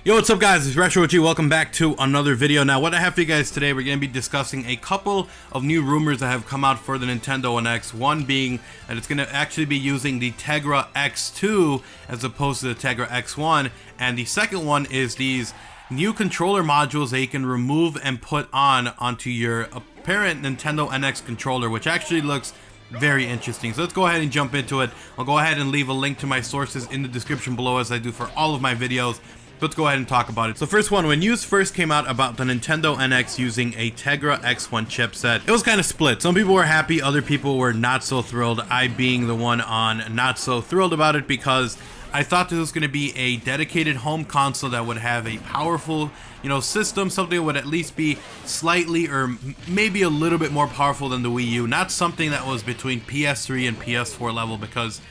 Yo, what's up guys, it's TheRetrOG. Welcome back to another video. Now what I have for you guys today, we're going to be discussing a couple of new rumors that have come out for the Nintendo NX. One being that it's going to actually be using the Tegra X2 as opposed to the Tegra X1. And the second one is these new controller modules that you can remove and put onto your apparent Nintendo NX controller, which actually looks very interesting. So let's go ahead and jump into it. I'll go ahead and leave a link to my sources in the description below as I do for all of my videos. Let's go ahead and talk about it. So first one, when news first came out about the Nintendo NX using a Tegra X1 chipset, it was kind of split. Some people were happy, other people were not so thrilled. I being the one on not so thrilled about it because I thought this was going to be a dedicated home console that would have a powerful, system, something that would at least be slightly or maybe a little bit more powerful than the Wii U. Not something that was between PS3 and PS4 level, because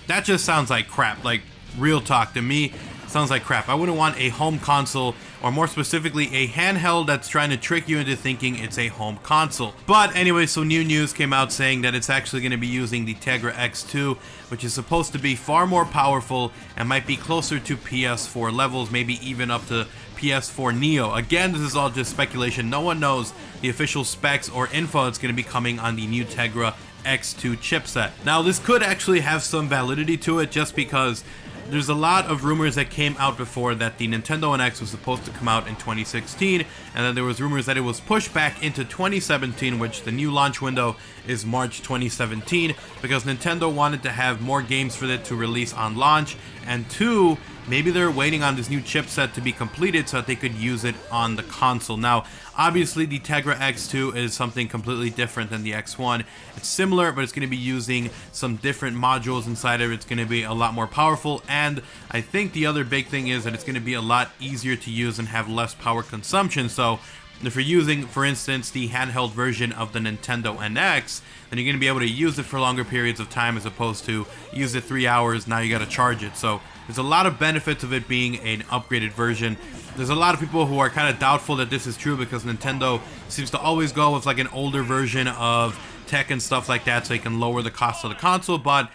that just sounds like crap. Like, real talk, to me, sounds like crap. I wouldn't want a home console, or more specifically a handheld that's trying to trick you into thinking it's a home console. But anyway, so new news came out saying that it's actually going to be using the Tegra X2, which is supposed to be far more powerful and might be closer to PS4 levels, maybe even up to PS4 Neo. Again, this is all just speculation. No one knows the official specs or info that's going to be coming on the new Tegra X2 chipset. Now, this could actually have some validity to it, just because there's a lot of rumors that came out before that the Nintendo NX was supposed to come out in 2016, and then there was rumors that it was pushed back into 2017, which the new launch window is March 2017, because Nintendo wanted to have more games for it to release on launch, and two, maybe they're waiting on this new chipset to be completed so that they could use it on the console. Now, obviously, the Tegra X2 is something completely different than the X1. It's similar, but it's going to be using some different modules inside of it. It's going to be a lot more powerful, and I think the other big thing is that it's going to be a lot easier to use and have less power consumption. So if you're using, for instance, the handheld version of the Nintendo NX, then you're going to be able to use it for longer periods of time, as opposed to use it 3 hours, now you got to charge it. So there's a lot of benefits of it being an upgraded version. There's a lot of people who are kind of doubtful that this is true, because Nintendo seems to always go with like an older version of tech and stuff like that so they can lower the cost of the console. But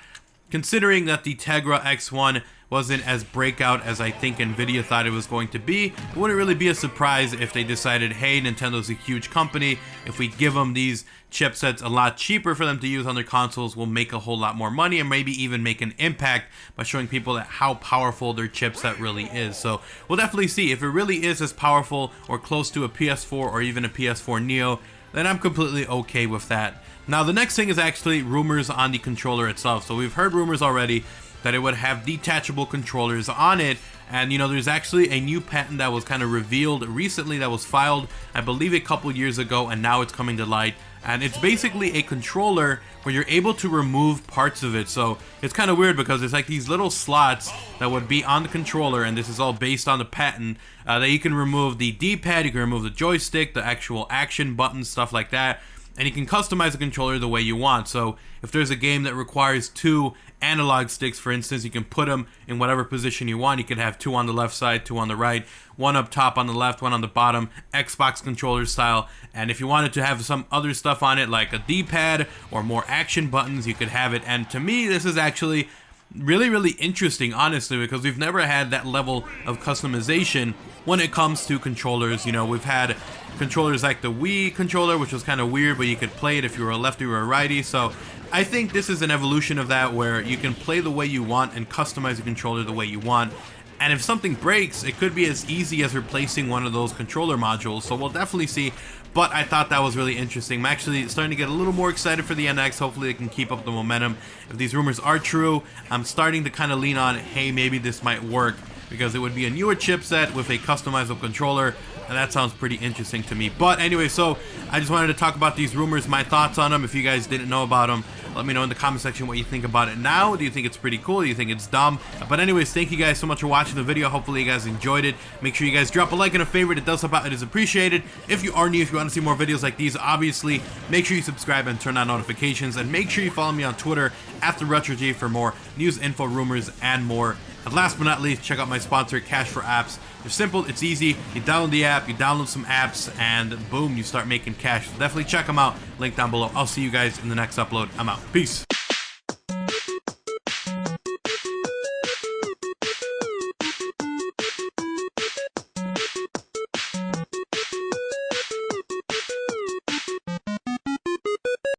considering that the Tegra X1 wasn't as breakout as I think Nvidia thought it was going to be, it wouldn't really be a surprise if they decided, hey, Nintendo's a huge company, if we give them these chipsets a lot cheaper for them to use on their consoles, we'll make a whole lot more money and maybe even make an impact by showing people that how powerful their chipset really is. So we'll definitely see. If it really is as powerful or close to a PS4 or even a PS4 Neo, then I'm completely okay with that. Now, the next thing is actually rumors on the controller itself. So we've heard rumors already that it would have detachable controllers on it, and there's actually a new patent that was kind of revealed recently that was filed, I believe, a couple years ago, and now it's coming to light. And it's basically a controller where you're able to remove parts of it. So it's kind of weird because it's like these little slots that would be on the controller, and this is all based on the patent, that you can remove the D-pad, you can remove the joystick, the actual action buttons, stuff like that. And you can customize the controller the way you want. So if there's a game that requires 2 analog sticks, for instance, you can put them in whatever position you want. You can have 2 on the left side, 2 on the right, 1 up top on the left, 1 on the bottom, Xbox controller style. And if you wanted to have some other stuff on it, like a D-pad or more action buttons, you could have it. And to me, this is actually really interesting, honestly, because we've never had that level of customization when it comes to controllers. We've had controllers like the Wii controller, which was kind of weird, but you could play it if you were a lefty or a righty. So I think this is an evolution of that, where you can play the way you want and customize the controller the way you want. And if something breaks, it could be as easy as replacing one of those controller modules. So we'll definitely see. But I thought that was really interesting. I'm actually starting to get a little more excited for the NX. Hopefully they can keep up the momentum. If these rumors are true, I'm starting to kind of lean on, hey, maybe this might work, because it would be a newer chipset with a customizable controller, and that sounds pretty interesting to me. But anyway, so I just wanted to talk about these rumors, my thoughts on them. If you guys didn't know about them, let me know in the comment section what you think about it now. Do you think it's pretty cool? Do you think it's dumb? But anyways, thank you guys so much for watching the video. Hopefully you guys enjoyed it. Make sure you guys drop a like and a favorite. It does help out. It is appreciated. If you are new, if you want to see more videos like these, obviously, make sure you subscribe and turn on notifications. And make sure you follow me on Twitter at TheRetrOG for more news, info, rumors, and more. And last but not least, check out my sponsor, Cash for Apps. It's simple, it's easy. You download the app, you download some apps, and boom, you start making cash. So definitely check them out. Link down below. I'll see you guys in the next upload. I'm out. Peace.